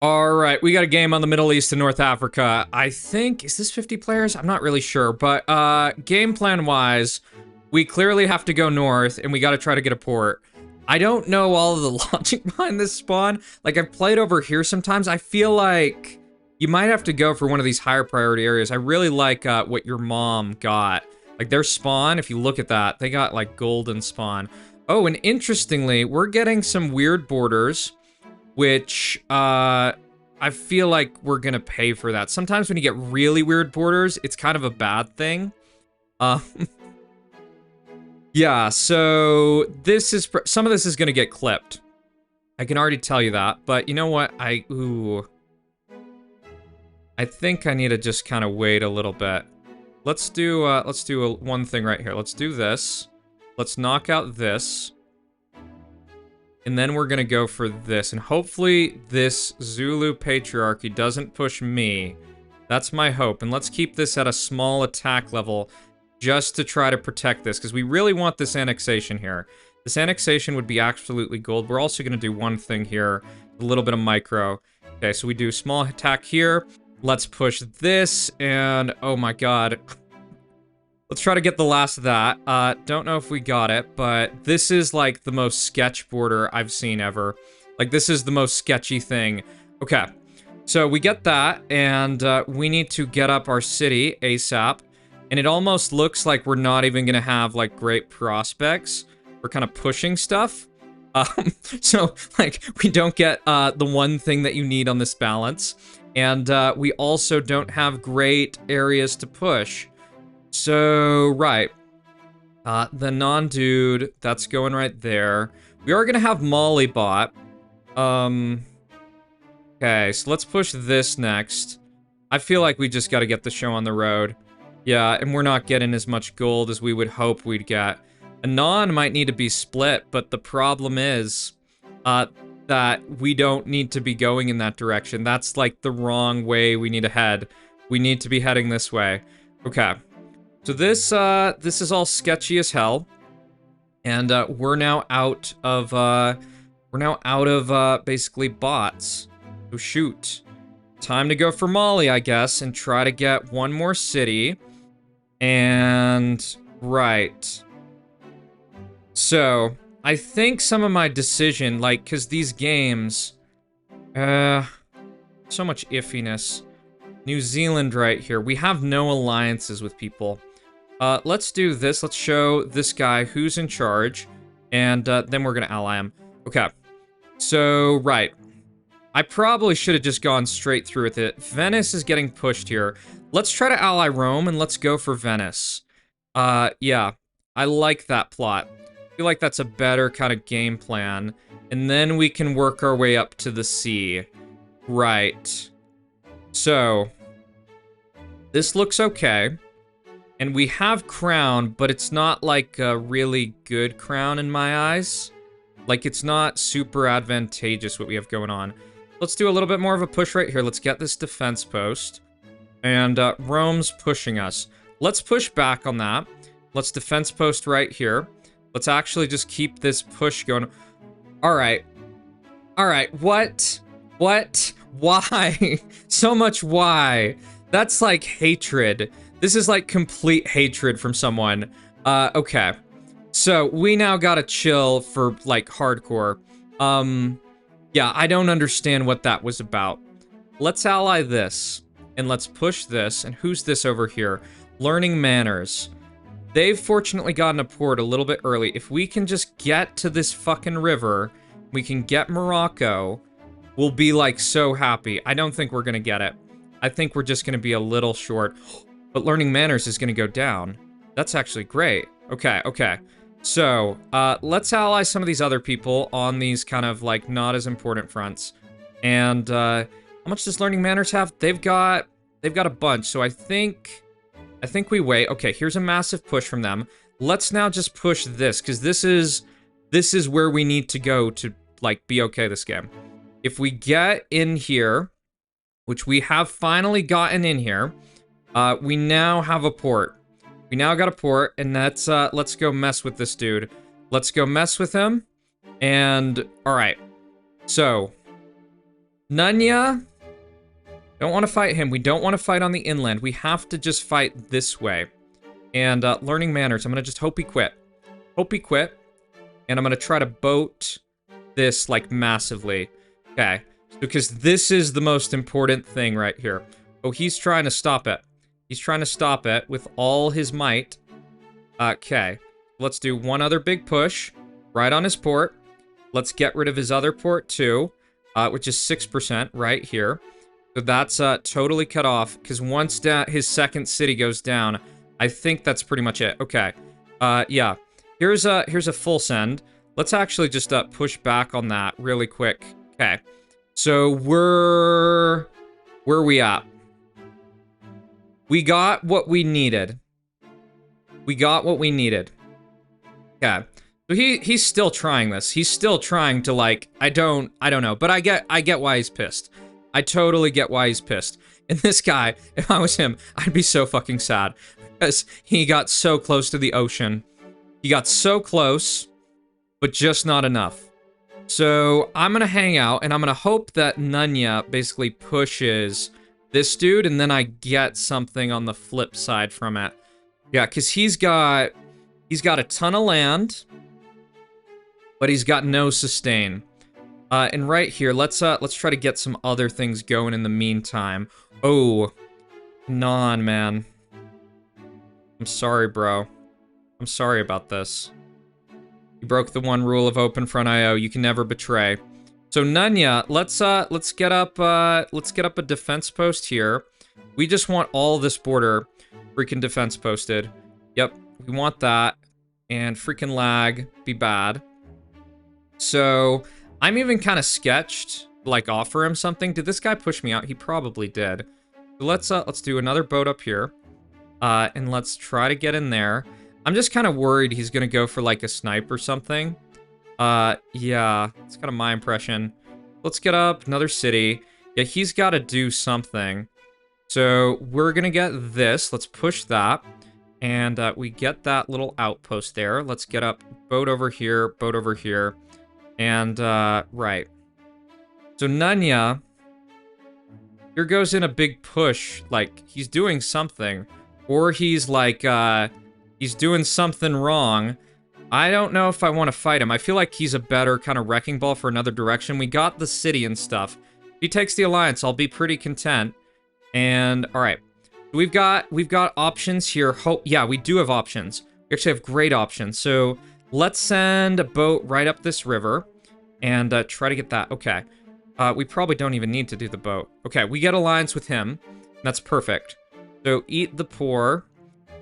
All right, we got a game on the Middle East and North Africa. I think, is this 50 players? I'm not really sure, but game plan wise, we clearly have to go north and we got to try to get a port. I don't know all of the logic behind this spawn. Like, I've played over here sometimes. I feel like you might have to go for one of these higher priority areas. I really like what your mom got. Like, their spawn, if you look at that, they got like golden spawn. Oh, and interestingly, we're getting some weird borders, which I feel like we're gonna pay for that. Sometimes when you get really weird borders, it's kind of a bad thing. Uh, yeah, so this is, some of this is gonna get clipped. I can already tell you that, but you know what? I think I need to just kind of wait a little bit. Let's do one thing right here. Let's do this. Let's knock out this. And then we're gonna go for this. And hopefully this Zulu patriarchy doesn't push me. That's my hope. And let's keep this at a small attack level just to try to protect this, because we really want this annexation here. This annexation would be absolutely gold. We're also gonna do one thing here, a little bit of micro. Okay, so we do small attack here. Let's push this, and oh my god. Let's try to get the last of that. Don't know if we got it, but this is like the most sketch border I've seen ever. Like, this is the most sketchy thing. Okay, so we get that, and we need to get up our city ASAP. And it almost looks like we're not even gonna have like great prospects. We're kind of pushing stuff. So like we don't get the one thing that you need on this balance. And we also don't have great areas to push. So, right. The non-dude, that's going right there. We are gonna have Molly bot. Okay, so let's push this next. I feel like we just gotta get the show on the road. Yeah, and we're not getting as much gold as we would hope we'd get. Anon might need to be split, but the problem is that we don't need to be going in that direction. That's like the wrong way we need to head. We need to be heading this way. Okay. So this is all sketchy as hell. And we're now out of basically bots. So shoot. Time to go for Molly, I guess, and try to get one more city. And right. So I think some of my decision, like, because these games, so much iffiness. New Zealand right here. We have no alliances with people. Let's do this. Let's show this guy who's in charge, and then we're gonna ally him. Okay. So, right. I probably should have just gone straight through with it. Venice is getting pushed here. Let's try to ally Rome, and let's go for Venice. Yeah. I like that plot. I feel like that's a better kind of game plan. And then we can work our way up to the sea. Right. So, this looks okay. And we have crown, but it's not like a really good crown in my eyes. Like, it's not super advantageous what we have going on. Let's do a little bit more of a push right here. Let's get this defense post. And Rome's pushing us. Let's push back on that. Let's defense post right here. Let's actually just keep this push going. All right. All right. What? What? Why? So much why? That's like hatred. This is like complete hatred from someone. Okay. So we now gotta chill for like hardcore. Yeah, I don't understand what that was about. Let's ally this. And let's push this. And who's this over here? Learning manners. They've fortunately gotten a port a little bit early. If we can just get to this fucking river, we can get Morocco, we'll be like so happy. I don't think we're gonna get it. I think we're just gonna be a little short. But learning manners is gonna go down. That's actually great. Okay, okay. So, let's ally some of these other people on these kind of like not as important fronts. And how much does learning manners have? They've got a bunch. So I think we wait. Okay, here's a massive push from them. Let's now just push this, because this is where we need to go to like be okay this game. If we get in here, which we have finally gotten in here, we now have a port. We now got a port, and let's go mess with this dude. Let's go mess with him. And all right. So Nunya. Don't want to fight him. We don't want to fight on the inland. We have to just fight this way. And learning manners. I'm going to just hope he quit. Hope he quit. And I'm going to try to boat this, like, massively. Okay. Because this is the most important thing right here. Oh, he's trying to stop it. He's trying to stop it with all his might. Okay. Let's do one other big push. Right on his port. Let's get rid of his other port, too. Which is 6% right here. So that's totally cut off. Because once his second city goes down, I think that's pretty much it. Okay. Yeah. Here's a full send. Let's actually just push back on that really quick. Okay. So where are we at? We got what we needed. We got what we needed. Okay. So he's still trying this. He's still trying to, like, I don't know, but I get why he's pissed. I totally get why he's pissed. And this guy, if I was him, I'd be so fucking sad because he got so close to the ocean. He got so close, but just not enough. So I'm going to hang out, and I'm going to hope that Nunya basically pushes this dude, and then I get something on the flip side from it. Yeah, because he's got a ton of land, but he's got no sustain. And right here, let's try to get some other things going in the meantime. Oh, man. I'm sorry, bro. I'm sorry about this. You broke the one rule of Open-Front.io. You can never betray. So Nunya, let's get up a defense post here. We just want all this border freaking defense posted. Yep, we want that. And freaking lag be bad. So I'm even kind of sketched, like offer him something. Did this guy push me out? He probably did. So let's do another boat up here. And let's try to get in there. I'm just kind of worried he's gonna go for like a snipe or something. Yeah, it's kind of my impression. Let's get up another city. Yeah, he's got to do something. So we're gonna get this. Let's push that. And we get that little outpost there. Let's get up boat over here, and right. So Nunya, here goes in a big push. Like, he's doing something. Or he's like, he's doing something wrong. I don't know if I want to fight him. I feel like he's a better kind of wrecking ball for another direction. We got the city and stuff. If he takes the alliance, I'll be pretty content. And, alright. We've got options here. Yeah, we do have options. We actually have great options. So, let's send a boat right up this river. And try to get that. Okay. We probably don't even need to do the boat. Okay, we get alliance with him. That's perfect. So, eat the poor.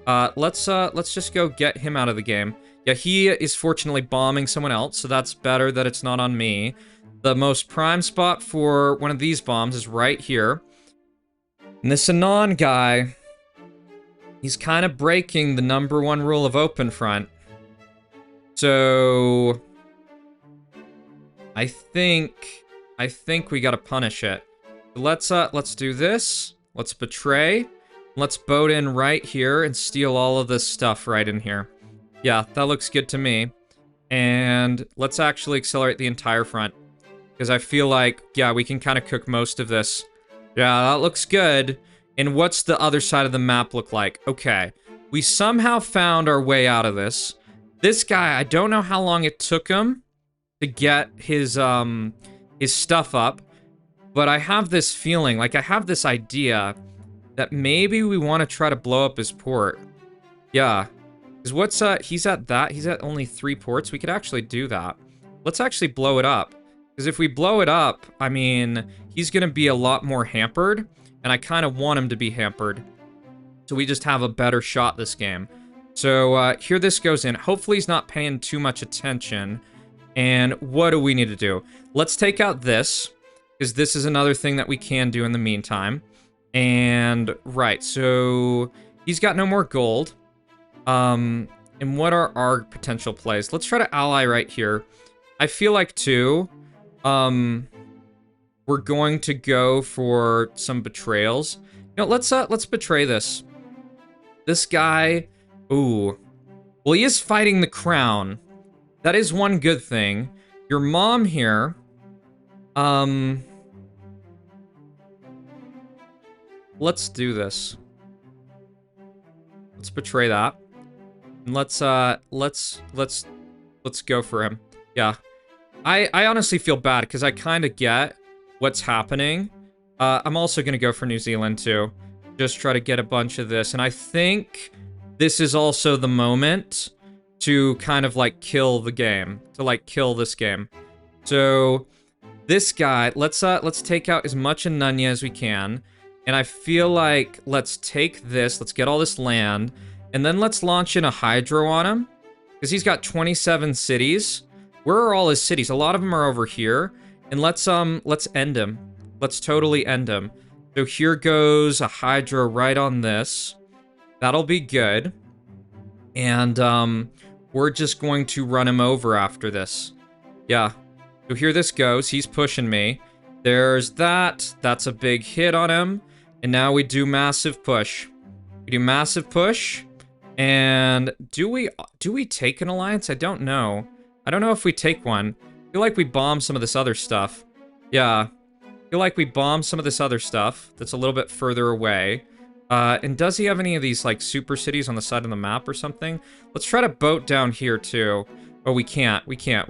Let's just go get him out of the game. Yeah, he is fortunately bombing someone else, so that's better that it's not on me. The most prime spot for one of these bombs is right here. And this Anon guy, he's kind of breaking the #1 rule of Open Front. So I think we gotta punish it. Let's do this. Let's betray. Let's boat in right here and steal all of this stuff right in here. Yeah, that looks good to me. And let's actually accelerate the entire front. Because I feel like, yeah, we can kind of cook most of this. Yeah, that looks good. And what's the other side of the map look like? Okay. We somehow found our way out of this. This guy, I don't know how long it took him to get his stuff up. But I have this feeling, like I have this idea that maybe we want to try to blow up his port. Yeah. Because what's, he's at only 3 ports. We could actually do that. Let's actually blow it up. Because if we blow it up, I mean, he's going to be a lot more hampered. And I kind of want him to be hampered. So we just have a better shot this game. So, here this goes in. Hopefully he's not paying too much attention. And what do we need to do? Let's take out this. Because this is another thing that we can do in the meantime. And, right, so he's got no more gold. And what are our potential plays? Let's try to ally right here. I feel like, too, we're going to go for some betrayals. You know, let's betray this. This guy, ooh. Well, he is fighting the crown. That is one good thing. Your mom here, let's do this. Let's betray that. And let's go for him. Yeah. I honestly feel bad because I kind of get what's happening. I'm also going to go for New Zealand too. Just try to get a bunch of this. And I think this is also the moment to kind of like kill the game. To like kill this game. So this guy, let's take out as much Anunya as we can. And I feel like let's take this, let's get all this land, and then let's launch in a hydro on him. Because he's got 27 cities. Where are all his cities? A lot of them are over here. And let's end him. Let's totally end him. So here goes a hydro right on this. That'll be good. And we're just going to run him over after this. Yeah. So here this goes. He's pushing me. There's that. That's a big hit on him. And now we do massive push. We do massive push. And do we take an alliance? I don't know. I don't know if we take one. I feel like we bomb some of this other stuff. Yeah. I feel like we bomb some of this other stuff that's a little bit further away. And does he have any of these like super cities on the side of the map or something? Let's try to boat down here too. Oh, we can't. We can't.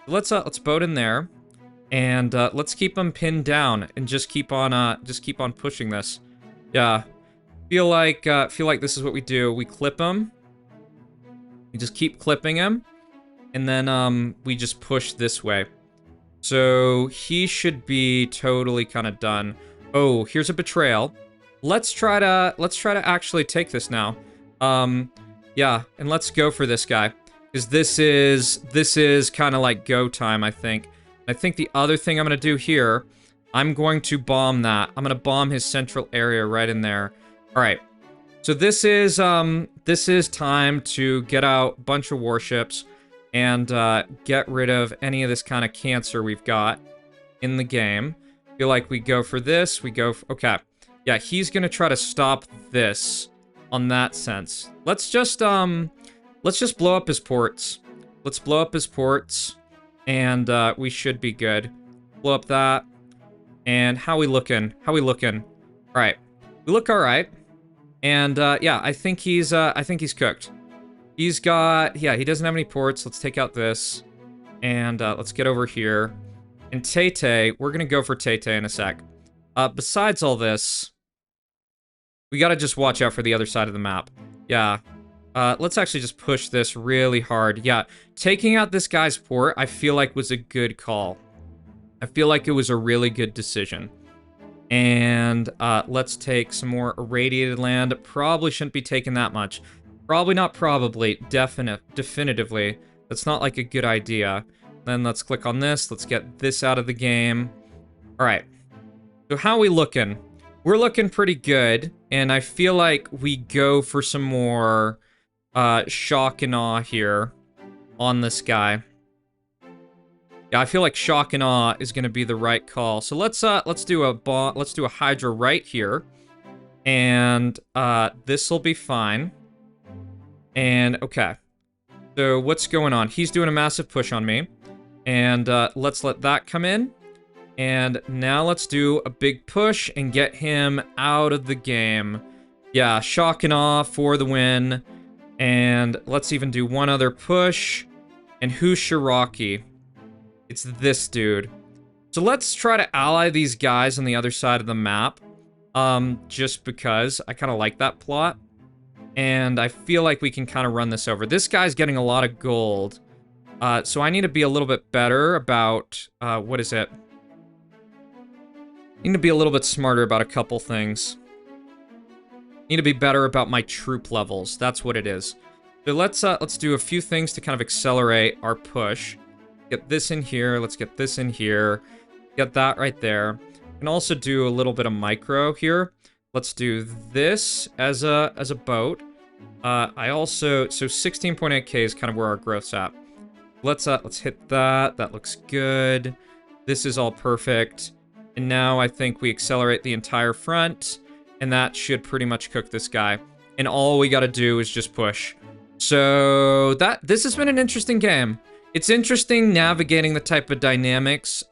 Let's boat in there. And let's keep them pinned down and just keep on pushing this. Yeah. Feel like this is what we do. We clip him. We just keep clipping him. And then we just push this way. So he should be totally kind of done. Oh, here's a betrayal. Let's try to actually take this now. Yeah, and let's go for this guy. Because this is kind of like go time, I think. I think the other thing I'm going to do here, I'm going to bomb that. I'm going to bomb his central area right in there. All right. So this is time to get out a bunch of warships and get rid of any of this kind of cancer we've got in the game. Feel like we go for this. Okay. Yeah, he's going to try to stop this on that sense. Let's just blow up his ports. Let's blow up his ports. And we should be good. Blow up that. And how we looking? All right. We look all right. And yeah, I think he's cooked. He's got, yeah, he doesn't have any ports. Let's take out this. And let's get over here. And Tay, we're gonna go for Tay in a sec. Besides all this, we gotta just watch out for the other side of the map. Yeah. Let's actually just push this really hard. Yeah, taking out this guy's port, I feel like was a good call. I feel like it was a really good decision. And let's take some more irradiated land. Probably shouldn't be taking that much. Probably not probably, definitively. That's not like a good idea. Then let's click on this. Let's get this out of the game. All right. So how are we looking? We're looking pretty good. And I feel like we go for some more shock and awe here on this guy. Yeah, I feel like shock and awe is going to be the right call. So let's do a hydra right here. And this will be fine. And okay. So what's going on? He's doing a massive push on me. And let's let that come in. And now let's do a big push and get him out of the game. Yeah, shock and awe for the win. And let's even do one other push. And who's Shiraki? It's this dude. So let's try to ally these guys on the other side of the map. Just because I kind of like that plot. And I feel like we can kind of run this over. This guy's getting a lot of gold. So I need to be a little bit better about, what is it? I need to be a little bit smarter about a couple things. Need to be better about my troop levels. That's what it is. So let's do a few things to kind of accelerate our push. Get this in here. Let's get this in here. Get that right there. And also do a little bit of micro here. Let's do this as a boat. I also, so 16.8k is kind of where our growth's at. Let's hit that. That looks good. This is all perfect. And now I think we accelerate the entire front, and that should pretty much cook this guy. And all we gotta do is just push. So this has been an interesting game. It's interesting navigating the type of dynamics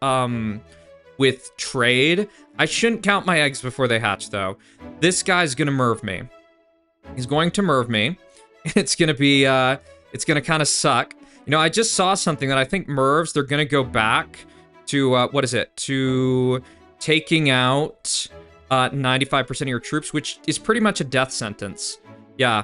with trade. I shouldn't count my eggs before they hatch, though. This guy's gonna merv me. He's going to merv me. It's gonna be, it's gonna kind of suck. You know, I just saw something that I think mervs, they're gonna go back to, what is it? To taking out 95% of your troops, which is pretty much a death sentence. Yeah.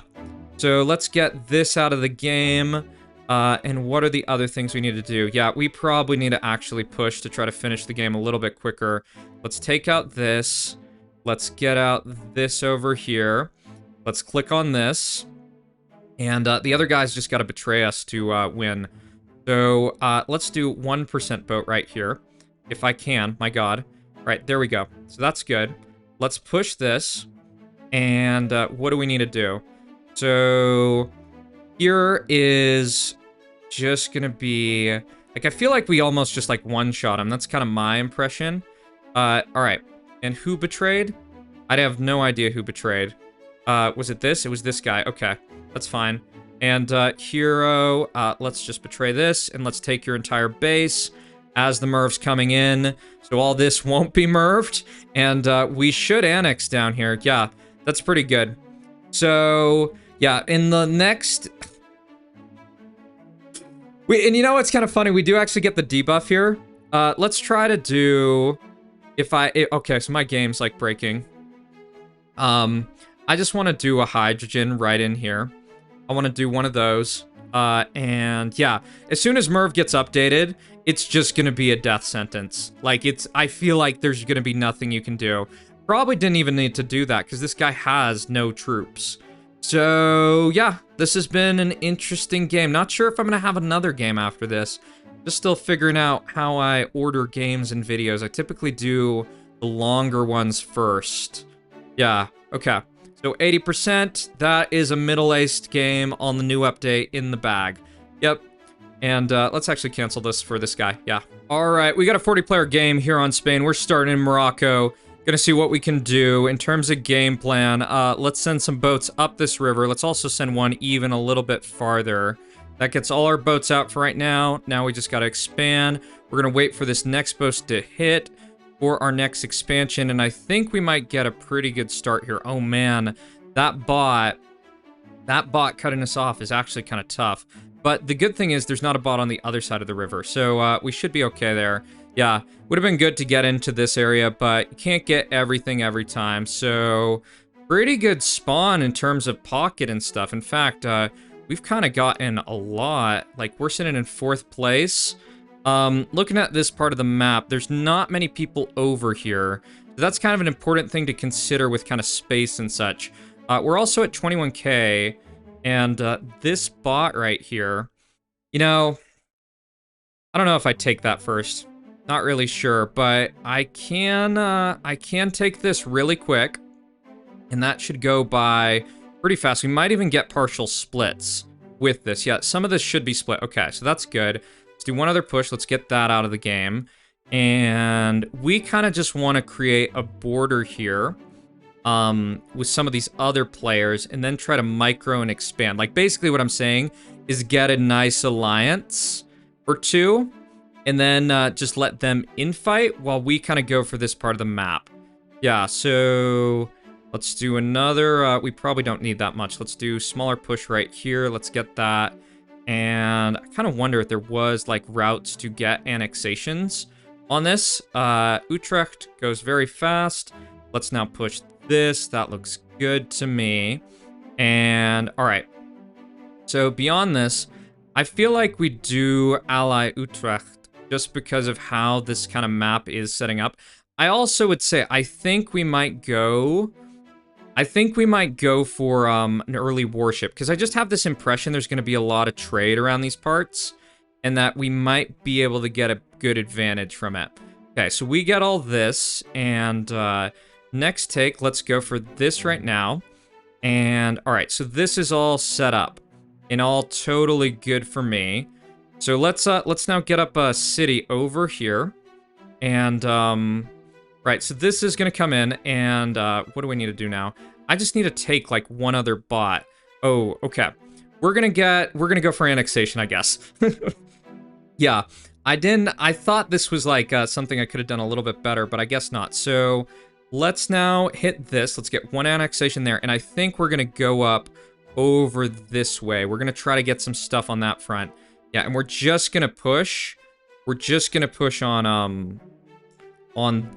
So let's get this out of the game. And what are the other things we need to do? Yeah, we probably need to actually push to try to finish the game a little bit quicker. Let's take out this. Let's get out this over here. Let's click on this. And the other guy's just got to betray us to win. So let's do 1% boat right here. If I can, my god. Right, there we go. So that's good. Let's push this. And what do we need to do? So here is just gonna be... Like, I feel like we almost just, like, one-shot him. That's kind of my impression. Alright. And who betrayed? I have no idea who betrayed. Was it this? It was this guy. Okay, that's fine. And, hero, let's just betray this, and let's take your entire base as the merv's coming in. So all this won't be merved, and, we should annex down here. Yeah, that's pretty good. So, yeah, in the next... And you know what's kind of funny? We do actually get the debuff here. Let's try to do... Okay, so my game's, like, breaking. I just want to do a hydrogen right in here. I want to do one of those. And, yeah, as soon as Merv gets updated, it's just going to be a death sentence. Like, I feel like there's going to be nothing you can do. Probably didn't even need to do that, because this guy has no troops. So, yeah, this has been an interesting game. Not sure if I'm going to have another game after this. Just still figuring out how I order games and videos. I typically do the longer ones first. Yeah, okay. So 80%, that is a middle-aced game on the new update in the bag. Yep. And let's actually cancel this for this guy. Yeah. All right, we got a 40-player game here on Spain. We're starting in Morocco. Gonna see what we can do in terms of game plan. Let's send some boats up this river. Let's also send one even a little bit farther. That gets all our boats out for right now. Now we just gotta expand. We're gonna wait for this next boat to hit for our next expansion, and I think we might get a pretty good start here. Oh man, that bot cutting us off is actually kind of tough. But the good thing is there's not a bot on the other side of the river, so we should be okay there. Yeah, would have been good to get into this area, but you can't get everything every time. So, pretty good spawn in terms of pocket and stuff. In fact, we've kind of gotten a lot. Like, we're sitting in 4th place. Looking at this part of the map, there's not many people over here. So that's kind of an important thing to consider with kind of space and such. We're also at 21k, and this bot right here, you know, I don't know if I take that first. Not really sure, but I can take this really quick, and that should go by pretty fast. We might even get partial splits with this. Yeah, some of this should be split. Okay, so that's good. Let's do one other push. Let's get that out of the game. And we kind of just want to create a border here with some of these other players, and then try to micro and expand. Like, basically what I'm saying is get a nice alliance or two, and then just let them infight while we kind of go for this part of the map. Yeah, so let's do another, we probably don't need that much. Let's do smaller push right here. Let's get that. And I kind of wonder if there was, like, routes to get annexations on this. Utrecht goes very fast. Let's now push this. That looks good to me. And, all right. So beyond this, I feel like we do ally Utrecht just because of how this kind of map is setting up. I also would say I think we might go for an early warship, because I just have this impression there's going to be a lot of trade around these parts, and that we might be able to get a good advantage from it. Okay, so we get all this, and next take, let's go for this right now. And all right, so this is all set up and all totally good for me. So let's now get up a city over here, and right, so this is gonna come in, and what do we need to do now? I just need to take like one other bot. Oh, okay. We're gonna go for annexation, I guess. Yeah, I thought this was like something I could have done a little bit better, but I guess not. So let's now hit this. Let's get one annexation there. And I think we're going to go up over this way. We're going to try to get some stuff on that front. Yeah, and we're just going to push. We're just going to push on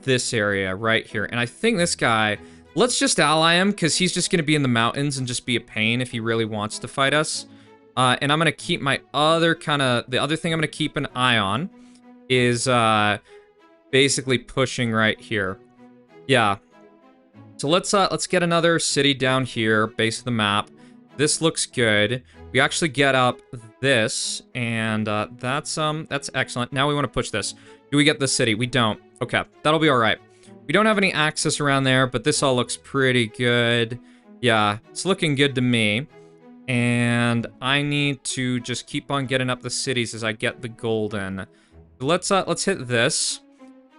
this area right here. And I think this guy, let's just ally him because he's just going to be in the mountains and just be a pain if he really wants to fight us. And I'm going to keep my other the other thing I'm going to keep an eye on is basically pushing right here. Yeah. So let's get another city down here, base of the map. This looks good. We actually get up this, and that's excellent. Now we want to push this. Do we get the city? We don't. Okay, that'll be all right. We don't have any access around there, but this all looks pretty good. Yeah, it's looking good to me. And I need to just keep on getting up the cities as I get the golden. Let's hit this.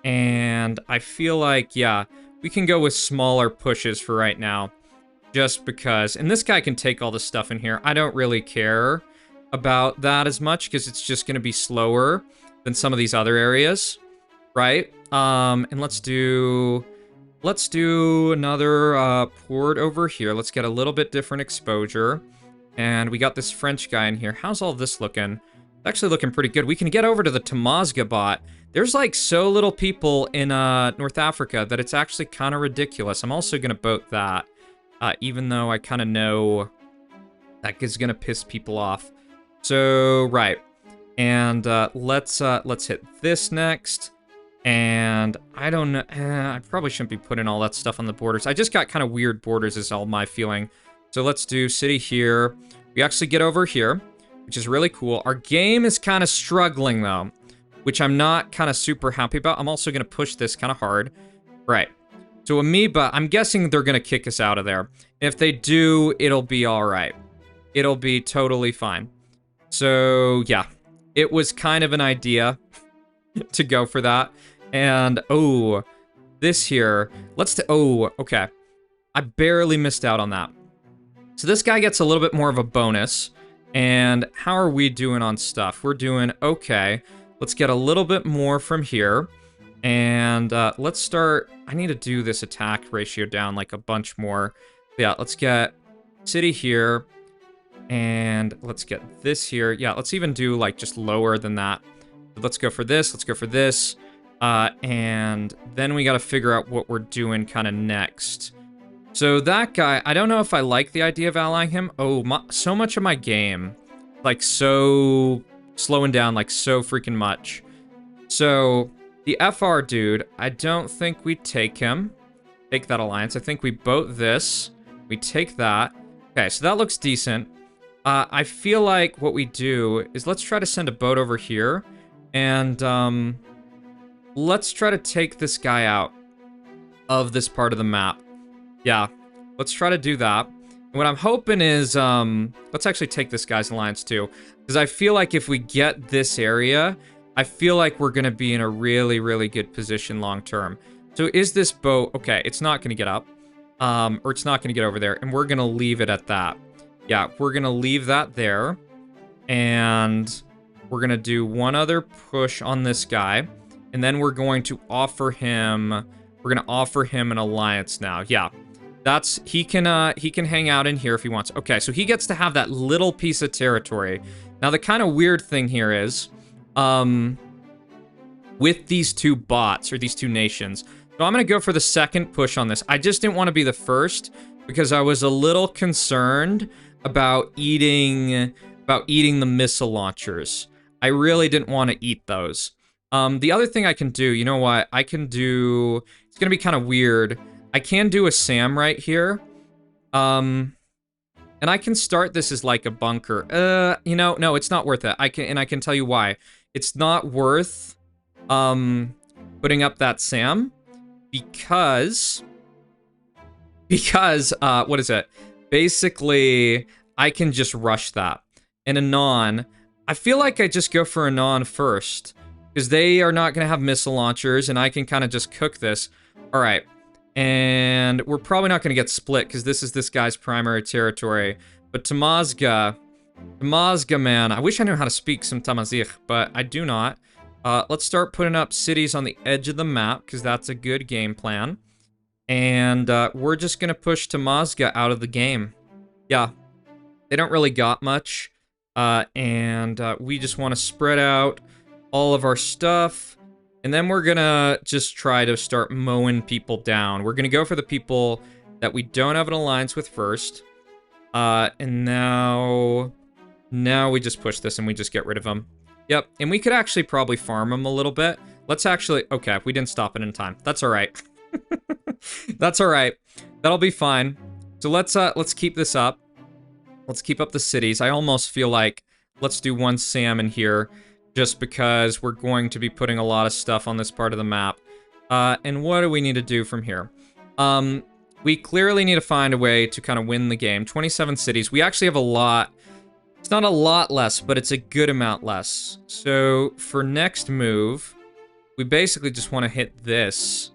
And I feel like, yeah, we can go with smaller pushes for right now. Just because. And this guy can take all the stuff in here. I don't really care about that as much because it's just going to be slower than some of these other areas. Right? And let's do another port over here. Let's get a little bit different exposure. And we got this French guy in here. How's all this looking? It's actually looking pretty good. We can get over to the Tamazga bot. There's like so little people in North Africa that it's actually kind of ridiculous. I'm also going to boat that, even though I kind of know that is going to piss people off. So, right. And let's hit this next. And I don't know. I probably shouldn't be putting all that stuff on the borders. I just got kind of weird borders is all my feeling. So let's do city here. We actually get over here, which is really cool. Our game is kind of struggling, though, which I'm not kind of super happy about. I'm also going to push this kind of hard. Right. So Amoeba, I'm guessing they're going to kick us out of there. If they do, it'll be all right. It'll be totally fine. So, yeah. It was kind of an idea to go for that. And, oh, this here. Oh, okay. I barely missed out on that. So this guy gets a little bit more of a bonus. And how are we doing on stuff? We're doing okay. Let's get a little bit more from here. And let's start... I need to do this attack ratio down like a bunch more. Yeah, let's get city here. And let's get this here. Yeah, let's even do like just lower than that. Let's go for this. Let's go for this. And then we got to figure out what we're doing kind of next. So that guy, I don't know if I like the idea of allying him. Oh, so much of my game, like so slowing down, like so freaking much. So the FR dude, I don't think we take him. Take that alliance. I think we boat this. We take that. Okay, so that looks decent. I feel like what we do is let's try to send a boat over here. And let's try to take this guy out of this part of the map. Yeah, let's try to do that. And what I'm hoping is, let's actually take this guy's alliance too. Because I feel like if we get this area, I feel like we're going to be in a really, really good position long term. So is this boat... Okay, it's not going to get up. Or it's not going to get over there. And we're going to leave it at that. Yeah, we're going to leave that there. And we're going to do one other push on this guy. And then we're going to offer him... We're going to offer him an alliance now. Yeah. He can hang out in here if he wants. Okay, so he gets to have that little piece of territory. Now, the kind of weird thing here is, with these two bots, or these two nations, so I'm going to go for the second push on this. I just didn't want to be the first, because I was a little concerned about eating the missile launchers. I really didn't want to eat those. The other thing I can do, you know what? I can do... It's going to be kind of weird. I can do a SAM right here. And I can start this as like a bunker. You know, no, it's not worth it. I can tell you why. It's not worth putting up that SAM because what is it? Basically, I can just rush that. And Anon, I feel like I just go for Anon first because they are not going to have missile launchers and I can kind of just cook this. All right. And we're probably not going to get split because this is this guy's primary territory. But Tamazga, man, I wish I knew how to speak some Tamazight, but I do not. Let's start putting up cities on the edge of the map, because that's a good game plan. And we're just going to push Tamazga out of the game. Yeah, they don't really got much. And we just want to spread out all of our stuff. And then we're going to just try to start mowing people down. We're going to go for the people that we don't have an alliance with first. And now we just push this and we just get rid of them. Yep, and we could actually probably farm them a little bit. Let's actually... Okay, we didn't stop it in time. That's all right. That's all right. That'll be fine. So let's keep this up. Let's keep up the cities. I almost feel like let's do one Sam in here, just because we're going to be putting a lot of stuff on this part of the map. And what do we need to do from here? We clearly need to find a way to kind of win the game. 27 cities. We actually have a lot. It's not a lot less, but it's a good amount less. So for next move, we basically just want to hit this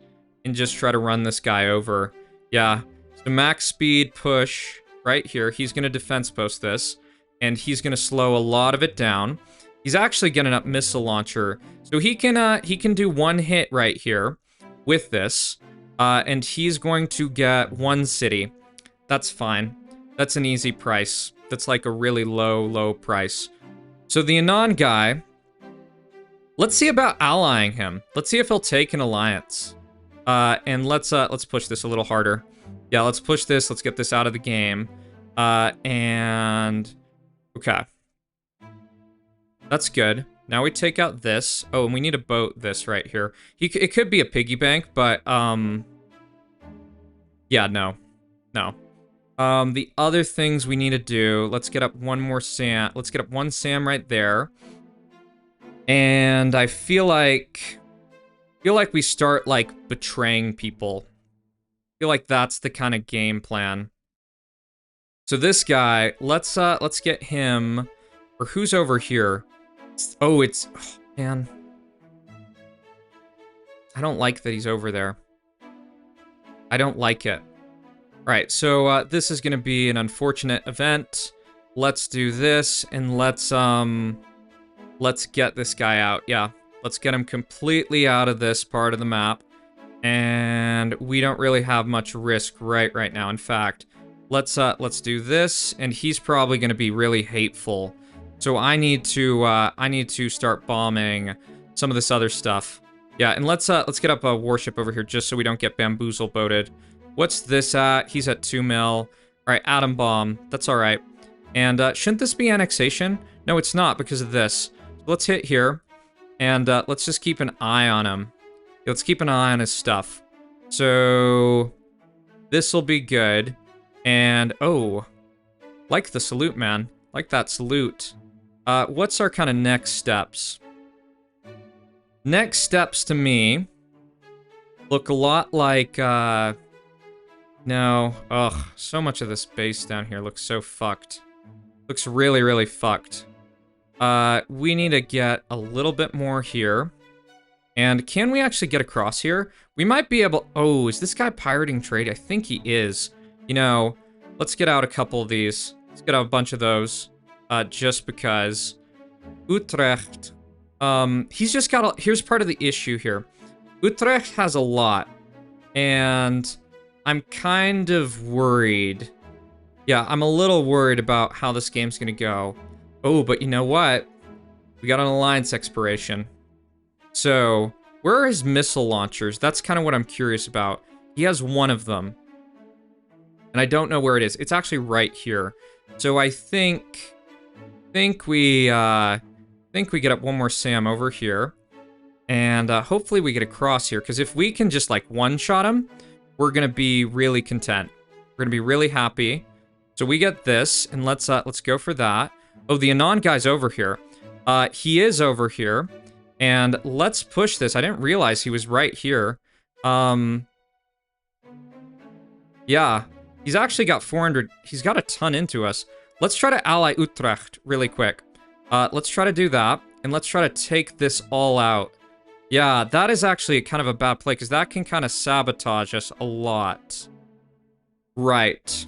and just try to run this guy over. Yeah. So max speed push right here. He's going to defense post this, and he's going to slow a lot of it down. He's actually getting up missile launcher, so he can do one hit right here with this, and he's going to get one city. That's fine. That's an easy price. That's like a really low price. So the Anon guy, let's see about allying him. Let's see if he'll take an alliance. And let's push this a little harder. Yeah, let's push this. Let's get this out of the game. And okay. That's good. Now we take out this. Oh, and we need a boat this right here. It could be a piggy bank, but yeah, no. The other things we need to do, let's get up one more Sam. Let's get up one Sam right there. And I feel like we start like betraying people. I feel like that's the kind of game plan. So this guy, let's get him, or who's over here? Oh, man. I don't like that he's over there. I don't like it. All right, so this is gonna be an unfortunate event. Let's do this, and let's get this guy out. Yeah, let's get him completely out of this part of the map. And we don't really have much risk right now. In fact, let's do this, and he's probably gonna be really hateful. So I need to start bombing some of this other stuff. Yeah, and let's get up a warship over here just so we don't get bamboozle boated. What's this at? He's at 2 mil. All right, atom bomb. That's all right. And shouldn't this be annexation? No, it's not because of this. So let's hit here, and let's just keep an eye on him. Let's keep an eye on his stuff. So this will be good. And oh, like the salute, man. Like that salute. What's our kind of next steps? Next steps to me look a lot like no. Ugh, so much of this base down here looks so fucked. Looks really fucked. We need to get a little bit more here. And can we actually get across here? We might be able... Oh, is this guy pirating trade? I think he is. You know, let's get out a couple of these. Let's get out a bunch of those. Just because. Utrecht. He's just got... Here's part of the issue here. Utrecht has a lot. And I'm kind of worried. Yeah, I'm a little worried about how this game's gonna go. Oh, but you know what? We got an alliance expiration. So, where are his missile launchers? That's kind of what I'm curious about. He has one of them. And I don't know where it is. It's actually right here. So I think we get up one more Sam over here. And hopefully we get across here. Because if we can just like one-shot him, we're going to be really content. We're going to be really happy. So we get this, and let's go for that. Oh, the Anon guy's over here. He is over here. And let's push this. I didn't realize he was right here. Yeah. He's actually got 400. He's got a ton into us. Let's try to ally Utrecht really quick. Let's try to do that. And let's try to take this all out. Yeah, that is actually kind of a bad play, because that can kind of sabotage us a lot. Right.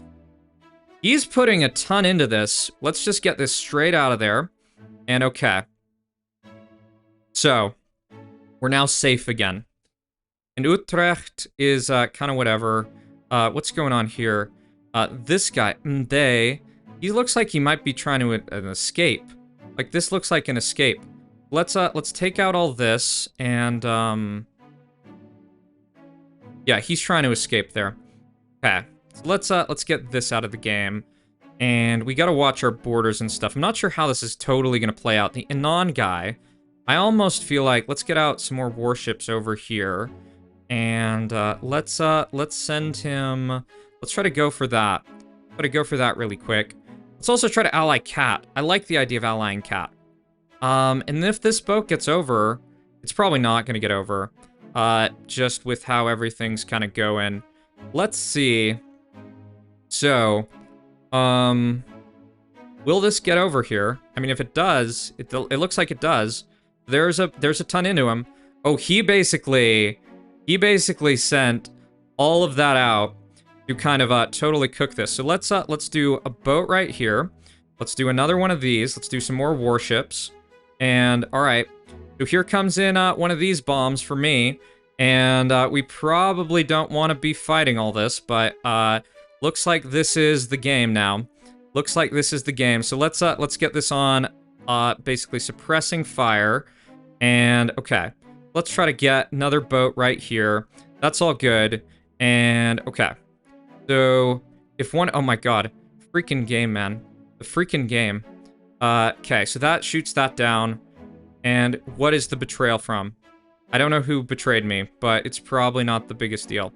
He's putting a ton into this. Let's just get this straight out of there. And okay. So, We're now safe again. And Utrecht is kind of whatever. What's going on here? This guy, he looks like he might be trying to an escape. Like, this looks like an escape. Let's take out all this, and, yeah, he's trying to escape there. Okay, so let's get this out of the game. And we gotta watch our borders and stuff. I'm not sure how this is totally gonna play out. The Anon guy, I almost feel like, let's get out some more warships over here. And, let's send him, let's try to go for that. Try to go for that really quick. Let's also try to ally Cat. I like the idea of allying Cat. And if this boat gets over, it's probably not gonna get over. Just with how everything's kind of going. Let's see. So, will this get over here? I mean, if it does, it looks like it does. There's a ton into him. Oh, he basically sent all of that out to kind of totally cook this. So let's do a boat right here. Let's do another one of these. Let's do some more warships. And all right, so here comes in one of these bombs for me. And we probably don't want to be fighting all this, but looks like this is the game now. Looks like this is the game. So let's get this on basically suppressing fire. And okay, let's try to get another boat right here. That's all good. And okay. So if one, oh my god, freaking game, man. The freaking game. Okay, so that shoots that down. And what is the betrayal from? I don't know who betrayed me, but it's probably not the biggest deal.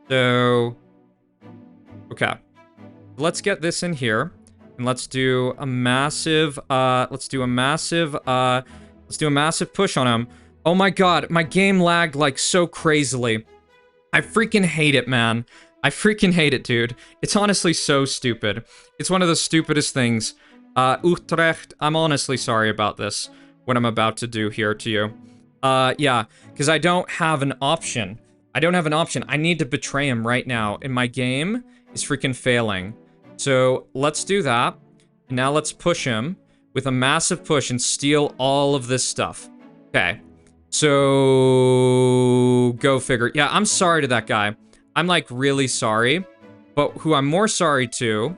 So, okay. Let's get this in here. And let's do a massive, push on him. Oh my god, my game lagged like so crazily. I freaking hate it, man. I freaking hate it, dude. It's honestly so stupid. It's one of the stupidest things. Utrecht, I'm honestly sorry about this, what I'm about to do here to you. Yeah, because I don't have an option. I don't have an option. I need to betray him right now, and my game is freaking failing. So, let's do that. And now let's push him with a massive push and steal all of this stuff. Okay. So, go figure. Yeah, I'm sorry to that guy. I'm, like, really sorry. But who I'm more sorry to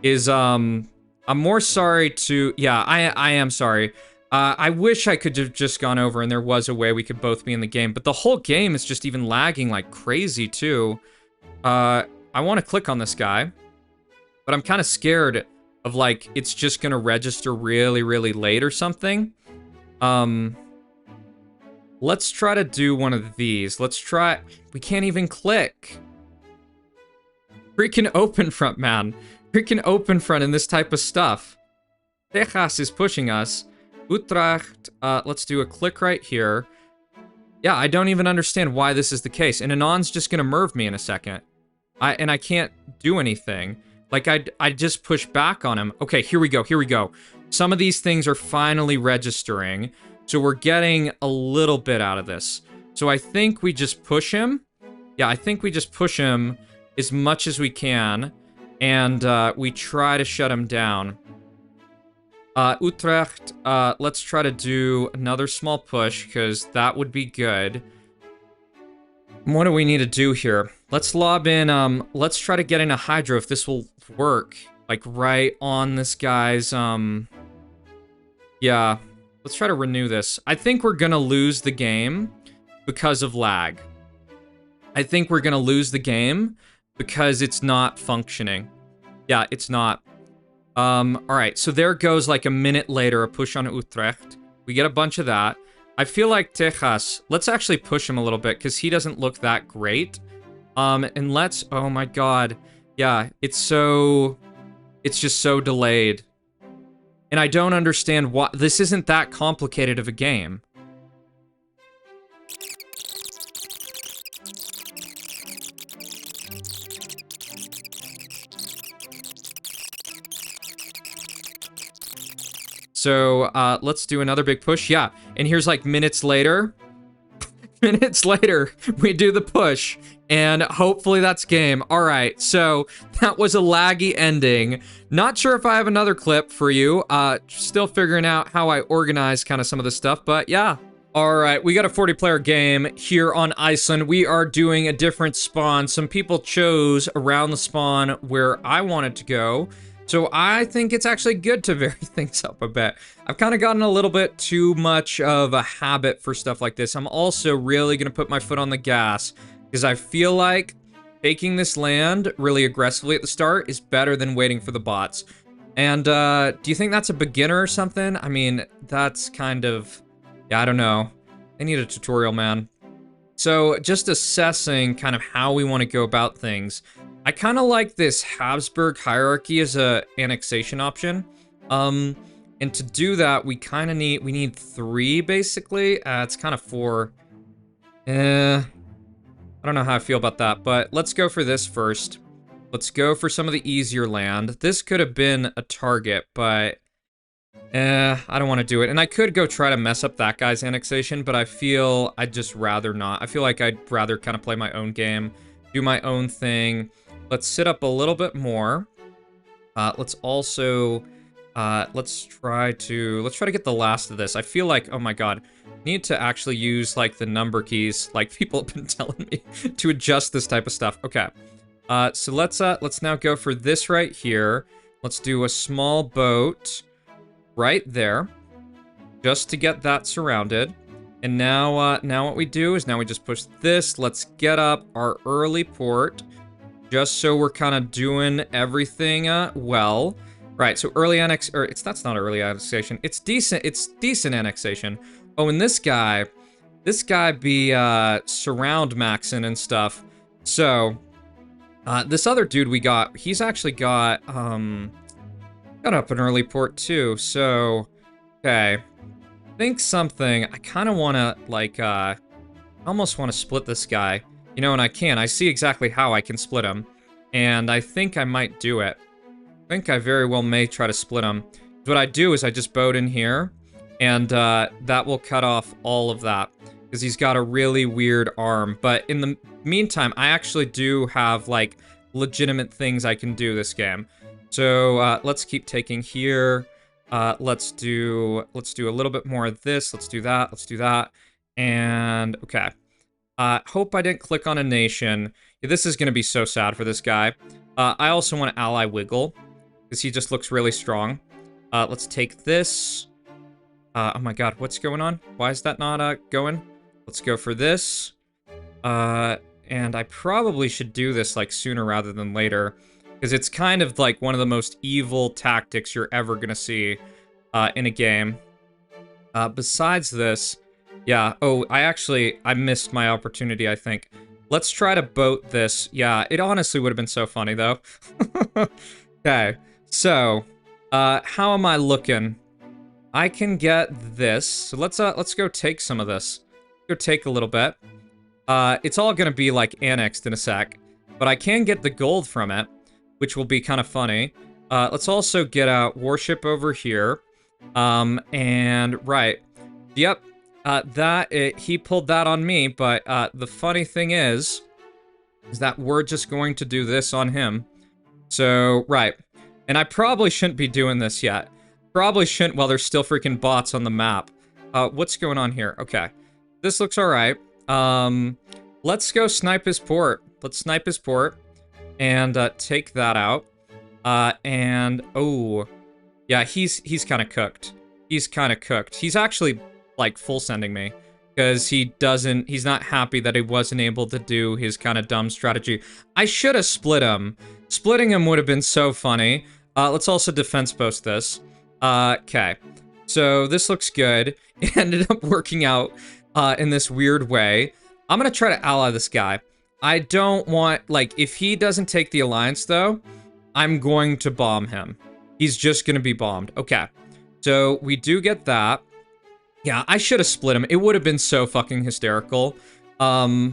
is, I'm more sorry to... Yeah, I am sorry. I wish I could have just gone over and there was a way we could both be in the game. But the whole game is just even lagging like crazy, too. I want to click on this guy. But I'm kind of scared of, like, it's just going to register really, really late or something. Let's try to do one of these. Let's try... We can't even click. Freaking open front, man. Freaking open front in this type of stuff. Texas is pushing us. Utrecht, let's do a click right here. Yeah, I don't even understand why this is the case. And Anon's just gonna merv me in a second. I can't do anything. Like, I just push back on him. Okay, here we go, here we go. Some of these things are finally registering. So we're getting a little bit out of this. So I think we just push him. Yeah, I think we just push him as much as we can. And we try to shut him down. Utrecht, let's try to do another small push, because that would be good. What do we need to do here? Let's lob in, let's try to get in a Hydro if this will work. Like, right on this guy's, yeah. Let's try to renew this. I think we're gonna lose the game because of lag. I think we're gonna lose the game because it's not functioning. Yeah, it's not. Alright, so there goes like a minute later, a push on Utrecht. We get a bunch of that. I feel like Texas, let's actually push him a little bit, because he doesn't look that great. And let's, oh my god. Yeah, it's just so delayed. And I don't understand why, this isn't that complicated of a game. So, let's do another big push. Yeah, and here's like minutes later. Minutes later, we do the push. And hopefully that's game. All right, so that was a laggy ending. Not sure if I have another clip for you. Still figuring out how I organize kind of some of the stuff. But yeah, All right, we got a 40-player game here on Iceland. We are doing a different spawn. Some people chose around the spawn where I wanted to go. So I think it's actually good to vary things up a bit. I've kind of gotten a little bit too much of a habit for stuff like this. I'm also really going to put my foot on the gas because I feel like taking this land really aggressively at the start is better than waiting for the bots. And do you think that's a beginner or something? I mean, that's kind of... yeah, I don't know. They need a tutorial, man. So, just assessing kind of how we want to go about things. I kind of like this Habsburg hierarchy as a annexation option. And to do that, we need 3, basically. It's kind of 4. I don't know how I feel about that, but let's go for this first. Let's go for some of the easier land. This could have been a target, but... I don't want to do it. And I could go try to mess up that guy's annexation, but I feel I'd just rather not. I feel like I'd rather kind of play my own game, do my own thing. Let's sit up a little bit more. Let's also, let's try to get the last of this. I feel like, oh my god, need to actually use like the number keys, like people have been telling me to adjust this type of stuff. Okay. So let's now go for this right here. Let's do a small boat right there, just to get that surrounded. And now, now what we do is now we just push this. Let's get up our early port, just so we're kind of doing everything well. Right. So early that's not early annexation. It's decent. It's decent annexation. Oh, and this guy be surround maxing and stuff. So, this other dude we got, he's actually got got up an early port too, so... okay. Think something... I kind of want to, like, I almost want to split this guy. You know, and I can. I see exactly how I can split him. And I think I might do it. I think I very well may try to split him. What I do is I just boat in here, and that will cut off all of that. Because he's got a really weird arm. But in the meantime, I actually do have, like, legitimate things I can do this game. So let's keep taking here. Let's do a little bit more of this. Let's do that. And okay. Hope I didn't click on a nation. Yeah, this is gonna be so sad for this guy. I also want to ally Wiggle because he just looks really strong. Let's take this. Oh my god, what's going on? Why is that not going? Let's go for this. And I probably should do this like sooner rather than later. Because it's kind of like one of the most evil tactics you're ever going to see in a game. Besides this, yeah, oh, I missed my opportunity, I think. Let's try to boat this. Yeah, it honestly would have been so funny, though. Okay, so, how am I looking? I can get this. So let's go take some of this. Go take a little bit. It's all going to be, like, annexed in a sec. But I can get the gold from it, which will be kind of funny. Let's also get out Warship over here. And right. Yep. He pulled that on me, but the funny thing is that we're just going to do this on him. So, right. And I probably shouldn't be doing this yet. Probably shouldn't while there's still freaking bots on the map. What's going on here? Okay. This looks alright. Let's go snipe his port. Let's snipe his port. And take that out. And oh, yeah, he's kind of cooked. He's kind of cooked. He's actually like full sending me because he's not happy that he wasn't able to do his kind of dumb strategy. I should have split him. Splitting him would have been so funny. Let's also defense post this. Okay, so this looks good. It ended up working out in this weird way. I'm gonna try to ally this guy. I don't want, like, if he doesn't take the alliance, though, I'm going to bomb him. He's just going to be bombed. Okay. So, we do get that. Yeah, I should have split him. It would have been so fucking hysterical. But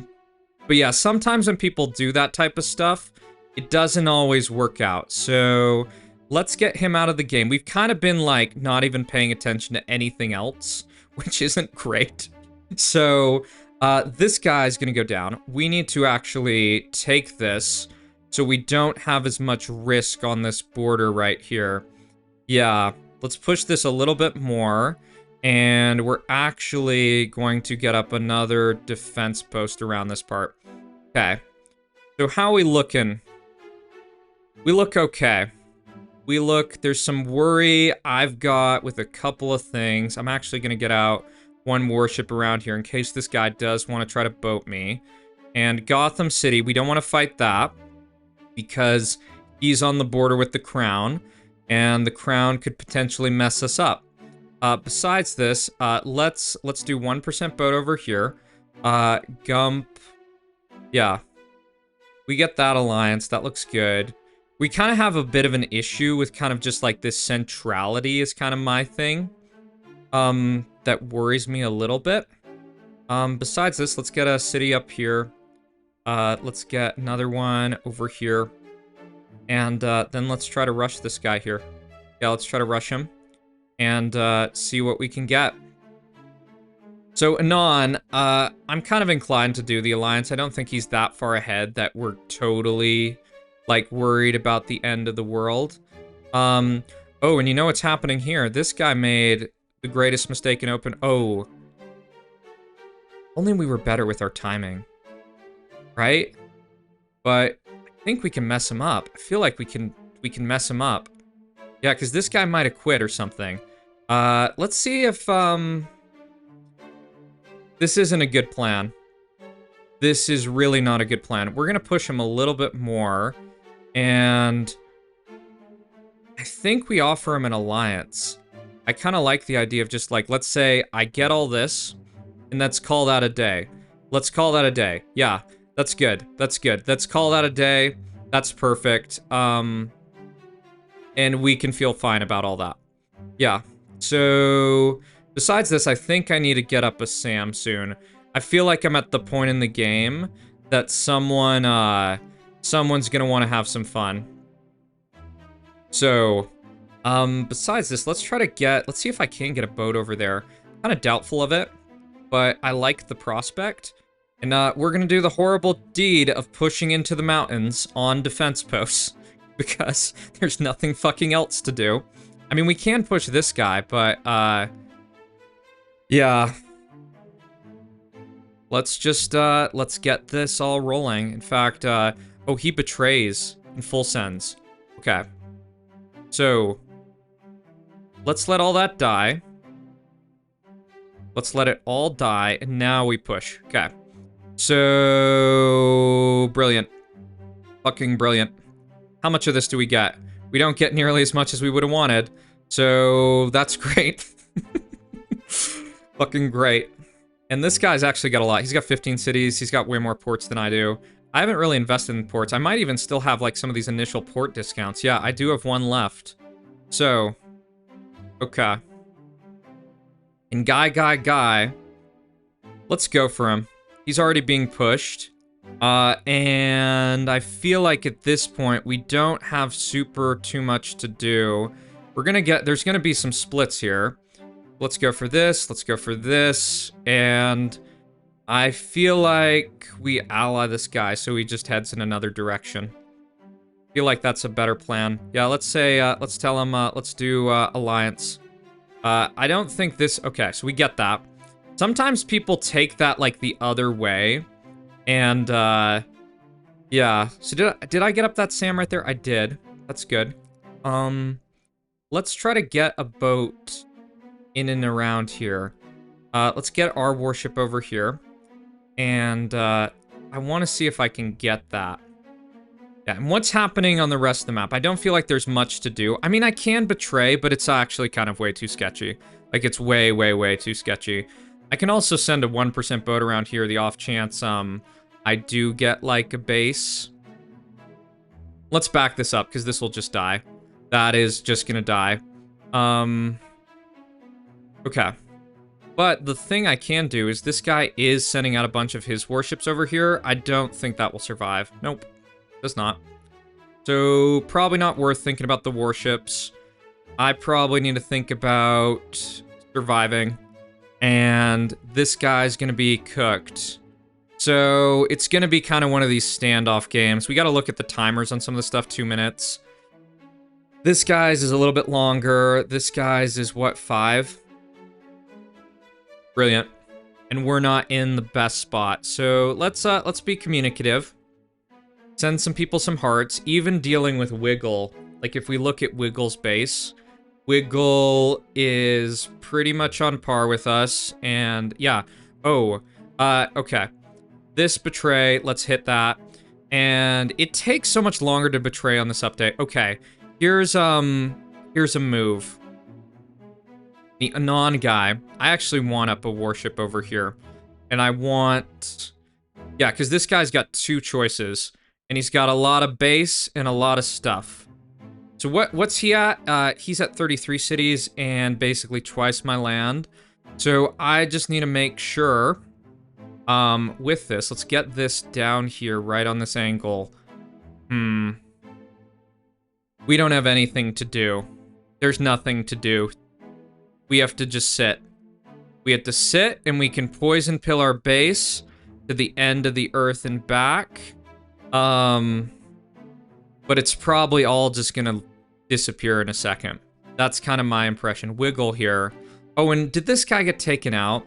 yeah, sometimes when people do that type of stuff, it doesn't always work out. So, let's get him out of the game. We've kind of been, like, not even paying attention to anything else, which isn't great. So... this guy's gonna go down. We need to actually take this so we don't have as much risk on this border right here. Yeah, let's push this a little bit more. And we're actually going to get up another defense post around this part. Okay. So how are we looking? We look okay. There's some worry I've got with a couple of things. I'm actually going to get out one warship around here in case this guy does want to try to boat me. And Gotham City, we don't want to fight that because he's on the border with the Crown, and the Crown could potentially mess us up. Besides this, let's do 1% boat over here. Gump. Yeah. We get that alliance. That looks good. We kind of have a bit of an issue with kind of just like this centrality is kind of my thing. That worries me a little bit. Besides this, let's get a city up here. Let's get another one over here. And then let's try to rush this guy here. Yeah, let's try to rush him. And see what we can get. So Anon, I'm kind of inclined to do the alliance. I don't think he's that far ahead that we're totally, like, worried about the end of the world. Oh, and you know what's happening here? This guy made the greatest mistake in open. Oh. Only we were better with our timing. Right? But I think we can mess him up. I feel like we can mess him up. Yeah, because this guy might have quit or something. Let's see if, this isn't a good plan. This is really not a good plan. We're gonna push him a little bit more, and I think we offer him an alliance. I kind of like the idea of just like, let's say I get all this, and let's call that a day. Let's call that a day. Yeah, that's good. That's good. Let's call that a day. That's perfect. And we can feel fine about all that. Yeah. So, besides this, I think I need to get up a Sam soon. I feel like I'm at the point in the game that someone's gonna want to have some fun. So, besides this, let's see if I can get a boat over there. Kind of doubtful of it, but I like the prospect. And we're gonna do the horrible deed of pushing into the mountains on defense posts because there's nothing fucking else to do. I mean, we can push this guy, but yeah. Let's just let's get this all rolling. In fact, oh, he betrays in full sends. Okay. So, let's let all that die. Let's let it all die, and now we push. Okay. So, brilliant. Fucking brilliant. How much of this do we get? We don't get nearly as much as we would have wanted, so that's great. Fucking great. And this guy's actually got a lot. He's got 15 cities. He's got way more ports than I do. I haven't really invested in ports. I might even still have, like, some of these initial port discounts. Yeah, I do have one left. So, okay. And guy. Let's go for him. He's already being pushed. And I feel like at this point, we don't have too much to do. There's gonna be some splits here. Let's go for this, let's go for this, and I feel like we ally this guy so he just heads in another direction. I feel like that's a better plan. Yeah, let's tell him, let's do, alliance. I don't think this, okay, so we get that. Sometimes people take that, like, the other way, and, yeah. So did I get up that Sam right there? I did. That's good. Let's try to get a boat in and around here. Let's get our warship over here. And, I want to see if I can get that. Yeah, and what's happening on the rest of the map? I don't feel like there's much to do. I mean, I can betray, but it's actually kind of way too sketchy. Like, it's way, way, way too sketchy. I can also send a 1% boat around here, the off chance, I do get, like, a base. Let's back this up, because this will just die. That is just gonna die. Okay. But the thing I can do is this guy is sending out a bunch of his warships over here. I don't think that will survive. Nope. Does not. So, probably not worth thinking about the warships. I probably need to think about surviving. And this guy's gonna be cooked. So, it's gonna be kind of one of these standoff games. We gotta look at the timers on some of the stuff, 2 minutes. This guy's is a little bit longer. This guy's is, what, 5? Brilliant. And we're not in the best spot. So let's be communicative. Send some people some hearts. Even dealing with Wiggle. Like if we look at Wiggle's base, Wiggle is pretty much on par with us. And yeah. Oh, okay. This betray, let's hit that. And it takes so much longer to betray on this update. Okay, here's a move. The Anon guy, I actually want up a warship over here. And I want, yeah, because this guy's got 2 choices. And he's got a lot of base and a lot of stuff. So what's he at? He's at 33 cities and basically twice my land. So I just need to make sure, with this, let's get this down here, right on this angle. We don't have anything to do. There's nothing to do. We have to just sit. We have to sit, and we can poison pill our base to the end of the earth and back. But it's probably all just gonna disappear in a second. That's kind of my impression. Wiggle here. Oh, and did this guy get taken out?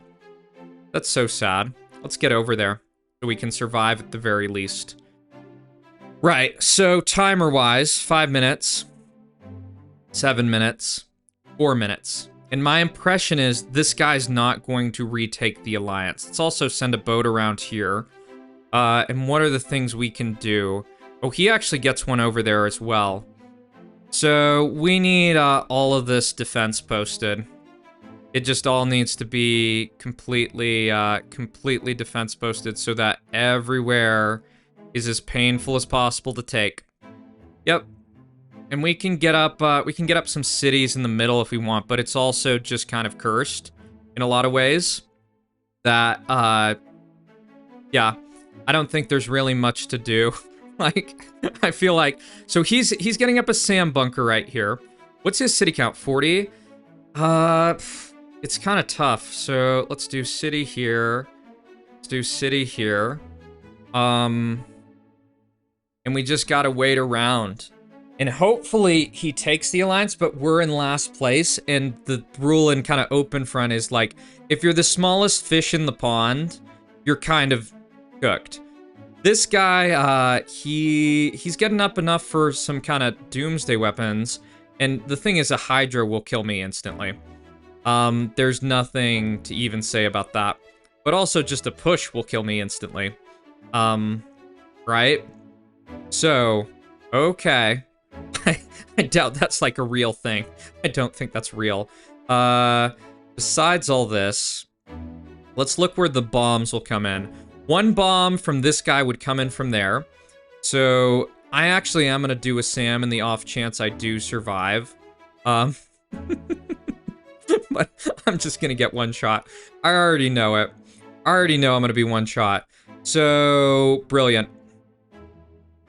That's so sad. Let's get over there so we can survive at the very least. Right, so timer-wise, 5 minutes, 7 minutes, 4 minutes. And my impression is this guy's not going to retake the alliance. Let's also send a boat around here. And what are the things we can do? Oh, he actually gets one over there as well. So we need all of this defense posted. It just all needs to be completely defense posted so that everywhere is as painful as possible to take. Yep. And we can get up some cities in the middle if we want, but it's also just kind of cursed in a lot of ways. That yeah, I don't think there's really much to do. Like, I feel like, so he's getting up a sand bunker right here. What's his city count? 40? It's kind of tough. So let's do city here. Let's do city here. And we just gotta wait around. And hopefully he takes the alliance, but we're in last place. And the rule in kind of open front is like, if you're the smallest fish in the pond, you're kind of cooked. This guy, he's getting up enough for some kind of doomsday weapons. And the thing is, a Hydra will kill me instantly. There's nothing to even say about that. But also just a push will kill me instantly. Right? So, okay. I doubt that's like a real thing. I don't think that's real. Besides all this, let's look where the bombs will come in. One bomb from this guy would come in from there. So I actually am going to do a Sam in the off chance I do survive. But I'm just going to get one shot. I already know it. I already know I'm going to be one shot. So, brilliant.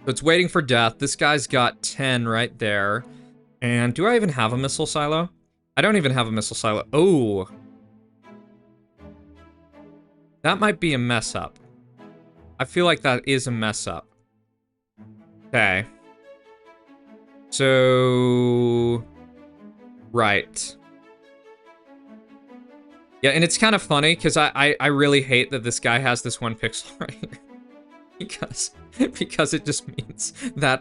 So it's waiting for death. This guy's got 10 right there. And do I even have a missile silo? I don't even have a missile silo. Oh. That might be a mess up. I feel like that is a mess up. Okay. So... right. Yeah, and it's kind of funny, because I really hate that this guy has this one pixel right here. Because it just means that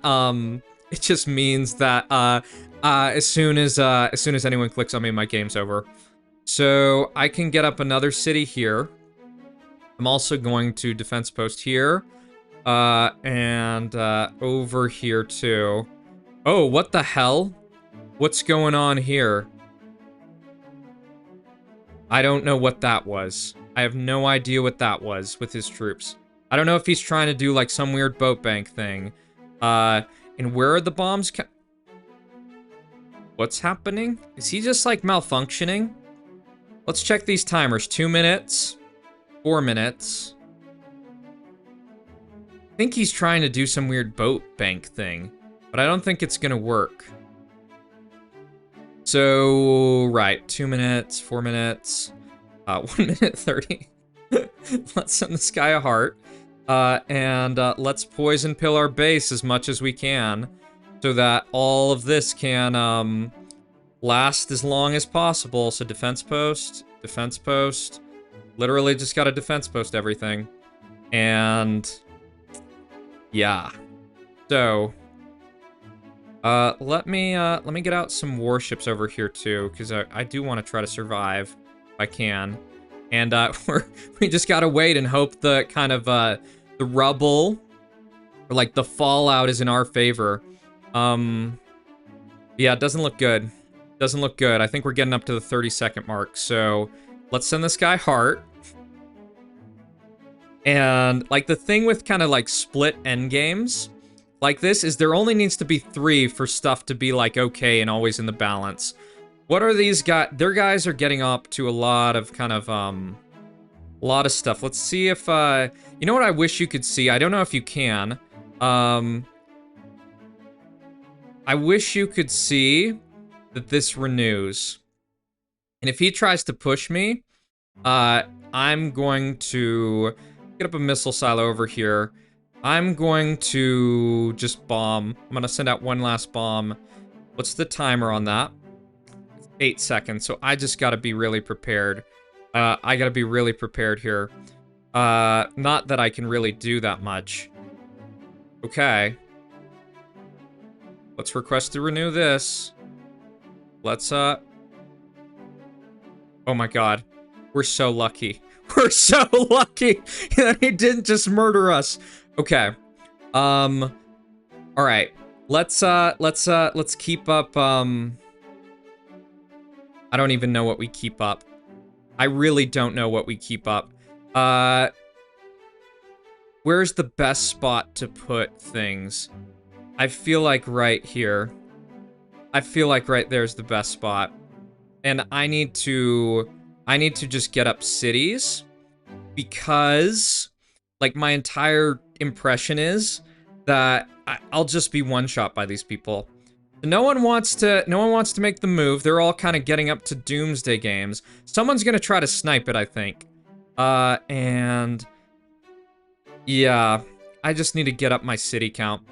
as soon as anyone clicks on me, my game's over. So I can get up another city here. I'm also going to defense post here, and over here too. Oh, what the hell? What's going on here? I don't know what that was. I have no idea what that was with his troops. I don't know if he's trying to do like some weird boat bank thing. And where are the bombs? What's happening? Is he just like malfunctioning? Let's check these timers. 2 minutes. 4 minutes. I think he's trying to do some weird boat bank thing, but I don't think it's gonna work. So, right, 2 minutes, 4 minutes, 1 minute 30. Let's send this guy a heart. And let's poison pill our base as much as we can so that all of this can last as long as possible. So defense post, Literally just got to defense post everything. And yeah. So let me get out some warships over here too, because I do want to try to survive if I can. And we just gotta wait and hope the kind of the rubble or like the fallout is in our favor. Yeah, it doesn't look good. Doesn't look good. I think we're getting up to the 30-second mark. So let's send this guy heart. And like the thing with kind of like split endgames like this is there only needs to be 3 for stuff to be like okay and always in the balance. What are these guys? Their guys are getting up to a lot of kind of a lot of stuff. Let's see if you know what I wish you could see. I don't know if you can. I wish you could see that this renews. And if he tries to push me, I'm going to get up a missile silo over here. I'm going to just bomb. I'm going to send out one last bomb. What's the timer on that? 8 seconds. So I just got to be really prepared. I got to be really prepared here. Not that I can really do that much. Okay. Let's request to renew this. Let's, oh my god. We're so lucky. We're so lucky that he didn't just murder us. Okay. All right. Let's keep up, I don't even know what we keep up. I really don't know what we keep up. Where's the best spot to put things? I feel like right here. I feel like right there's the best spot. And I need to just get up cities because like my entire impression is that I'll just be one shot by these people. No one wants to make the move. They're all kind of getting up to doomsday games. Someone's gonna try to snipe it, I think. And yeah, I just need to get up my city count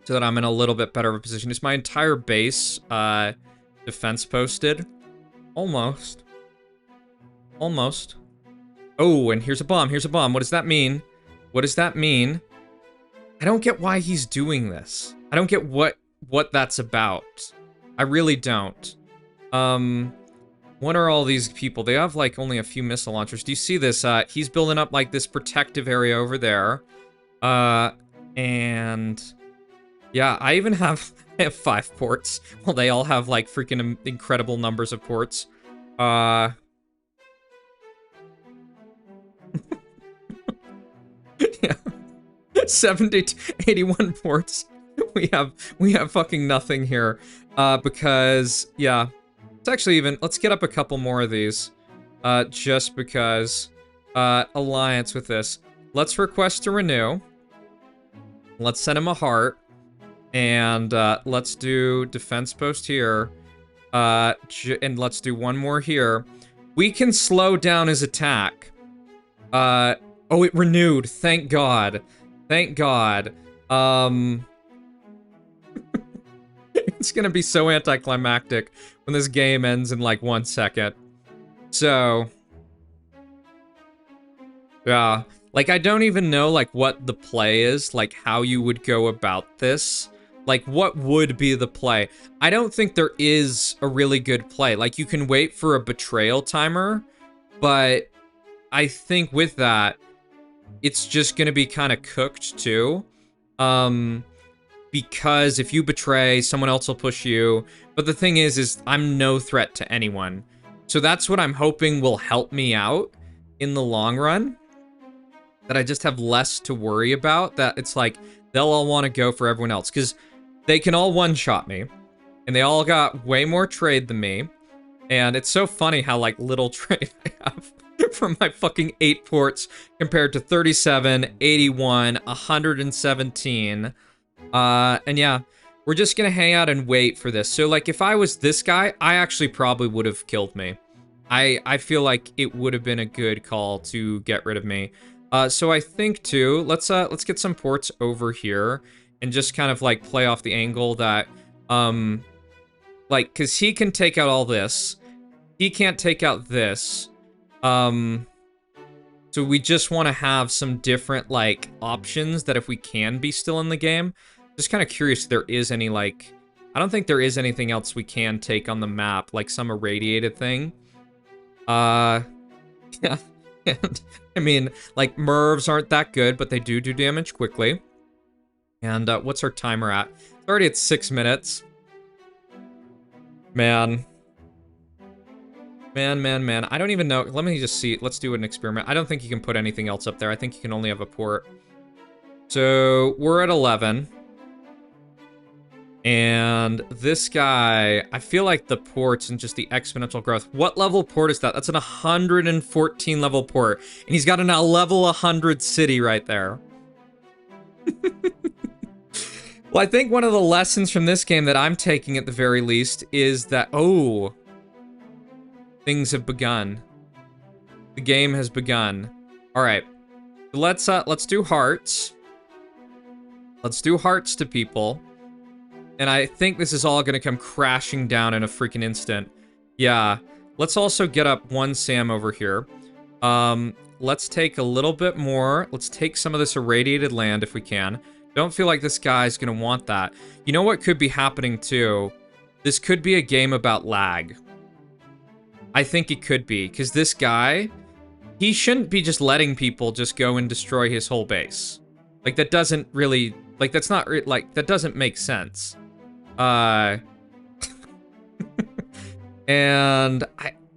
so that I'm in a little bit better of a position. Is my entire base defense posted? Almost. Almost. Oh, and here's a bomb. Here's a bomb. What does that mean? What does that mean? I don't get why he's doing this. I don't get what that's about. I really don't. What are all these people? They have like only a few missile launchers. Do you see this? He's building up like this protective area over there. And yeah, I even have I have 5 ports. Well, they all have like freaking incredible numbers of ports. Yeah. 70 to 81 ports. We have fucking nothing here. Because yeah. Let's actually even let's get up a couple more of these. Just because alliance with this. Let's request to renew. Let's send him a heart. And let's do defense post here. And let's do one more here. We can slow down his attack. Oh, it renewed. Thank God. Thank God. It's gonna be so anticlimactic when this game ends in like 1 second. So yeah, like I don't even know like what the play is, like how you would go about this. Like what would be the play? I don't think there is a really good play. Like you can wait for a betrayal timer, but I think with that, it's just gonna be kind of cooked too. Because if you betray, someone else will push you. But the thing is I'm no threat to anyone. So that's what I'm hoping will help me out in the long run. That I just have less to worry about. That it's like, they'll all want to go for everyone else. Because they can all one-shot me. And they all got way more trade than me. And it's so funny how, like, little trade I have from my fucking 8 ports compared to 37, 81, 117. And yeah, we're just gonna hang out and wait for this. So, like, if I was this guy, I actually probably would have killed me. I feel like it would have been a good call to get rid of me. So I think, too, let's get some ports over here and just kind of, like, play off the angle that, like, because he can take out all this. He can't take out this. So we just want to have some different, like, options that if we can be still in the game. Just kind of curious if there is any, like... I don't think there is anything else we can take on the map, like some irradiated thing. Yeah. And, I mean, like, MIRVs aren't that good, but they do damage quickly. And what's our timer at? It's already at 6 minutes. Man. Man. I don't even know. Let me just see. Let's do an experiment. I don't think you can put anything else up there. I think you can only have a port. So, we're at 11. And this guy, I feel like the ports and just the exponential growth. What level port is that? That's an 114 level port. And he's got a level 100 city right there. Well, I think one of the lessons from this game that I'm taking at the very least is that, oh, things have begun. The game has begun. All right, let's do hearts. Let's do hearts to people. And I think this is all gonna come crashing down in a freaking instant. Yeah, let's also get up one Sam over here. Let's take a little bit more. Let's take some of this irradiated land if we can. Don't feel like this guy's gonna want that. You know what could be happening too? This could be a game about lag. I think it could be, because this guy, he shouldn't be just letting people just go and destroy his whole base. Like, that doesn't really, like, that's not, like, that doesn't make sense. And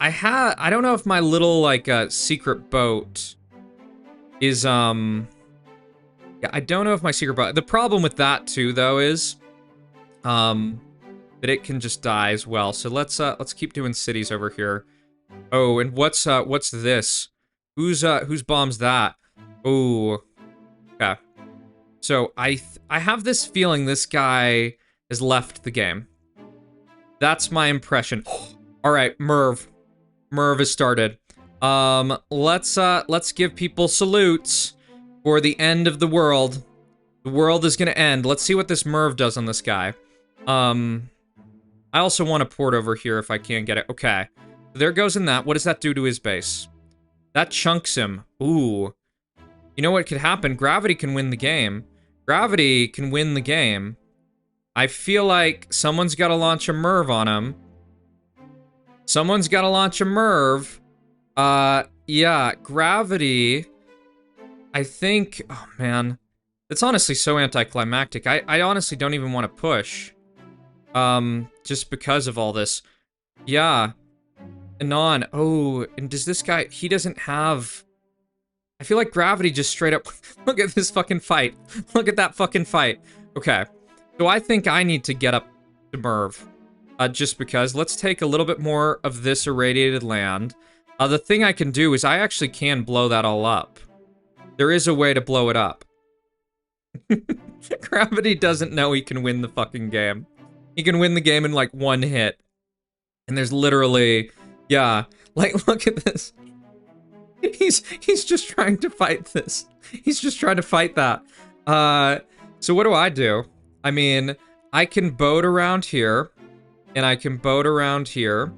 I don't know if my little, like, secret boat is, yeah, I don't know if my secret boat, the problem with that, too, though, is, that it can just die as well. So let's keep doing cities over here. Oh, and what's this? Whose bombs that? Oh, okay. So I have this feeling this guy has left the game. That's my impression. All right, Merv has started. Let's give people salutes for the end of the world. The world is gonna end. Let's see what this Merv does on this guy. I also want to port over here if I can get it. Okay. There goes in that. What does that do to his base? That chunks him. Ooh. You know what could happen? Gravity can win the game. Gravity can win the game. I feel like someone's got to launch a Merv on him. Someone's got to launch a Merv. Yeah, gravity. I think, oh man. It's honestly so anticlimactic. I honestly don't even want to push. Just because of all this. Yeah. Anon. Oh, and does this guy, he doesn't have... I feel like gravity just straight up... Look at this fucking fight. Look at that fucking fight. Okay. So I think I need to get up to Merv. Just because. Let's take a little bit more of this irradiated land. The thing I can do is I actually can blow that all up. There is a way to blow it up. Gravity doesn't know he can win the fucking game. He can win the game in like one hit. And there's literally... Yeah. Like, look at this. He's just trying to fight this. He's just trying to fight that. So what do? I mean, I can boat around here. And I can boat around here.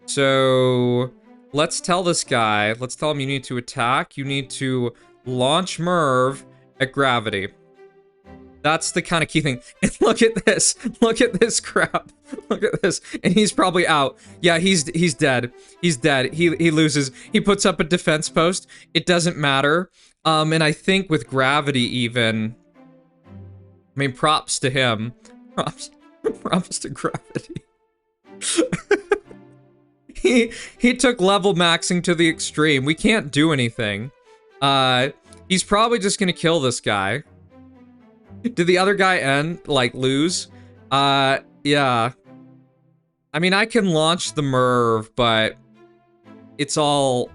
So let's tell this guy. Let's tell him you need to attack. You need to launch Merv at gravity. That's the kind of key thing. And look at this. Look at this crap. Look at this. And he's probably out. Yeah, he's dead. He's dead. He loses. He puts up a defense post. It doesn't matter. And I think with gravity even... I mean, props to him. Props to gravity. He took level maxing to the extreme. We can't do anything. He's probably just gonna kill this guy. Did the other guy lose? Yeah. I mean, I can launch the Merv, but it's all,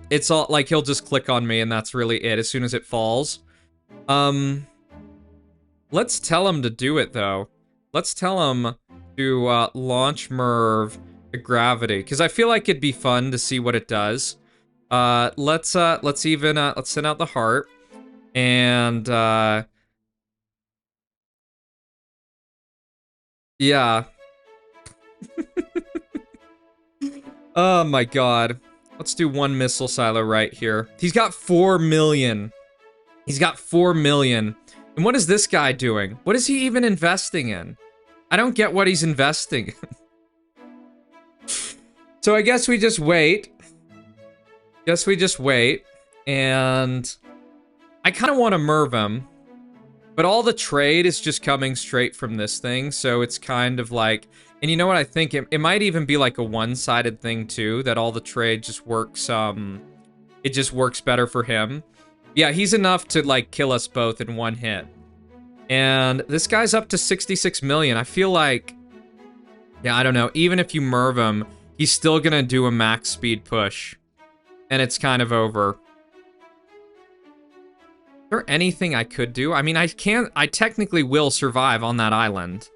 like, he'll just click on me and that's really it as soon as it falls. Let's tell him to do it, though. Let's tell him to, launch Merv at gravity, because I feel like it'd be fun to see what it does. Let's send out the heart, and, yeah. Oh my god. Let's do 1 missile silo right here. He's got 4 million. He's got 4 million. And what is this guy doing? What is he even investing in? I don't get what he's investing in. So I guess we just wait. And I kind of want to merv him. But all the trade is just coming straight from this thing. So it's kind of like... And you know what I think? It might even be like a one-sided thing too. That all the trade just works... it just works better for him. Yeah, he's enough to like kill us both in one hit. And this guy's up to 66 million. I feel like... Yeah, I don't know. Even if you merv him, he's still gonna do a max speed push. And it's kind of over. Is there anything I could do? I mean, I technically will survive on that island.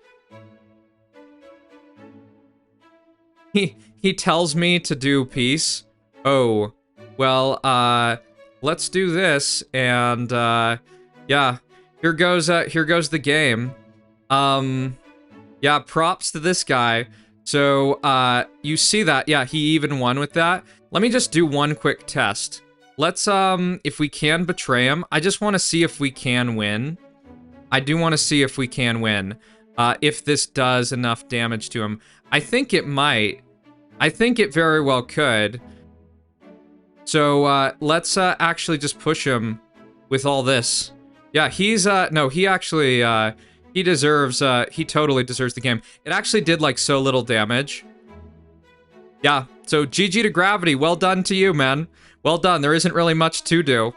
He tells me to do peace. Oh, well, let's do this, and, yeah, here goes the game. Yeah, props to this guy. So, you see that, yeah, he even won with that. Let me just do one quick test. Let's, if we can betray him, I just want to see if we can win. I do want to see if we can win. If this does enough damage to him. I think it might. I think it very well could. So, let's, actually just push him with all this. Yeah, he's, no, he actually, he deserves, he totally deserves the game. It actually did, like, so little damage. Yeah, so GG to Gravity. Well done to you, man. Well done. There isn't really much to do.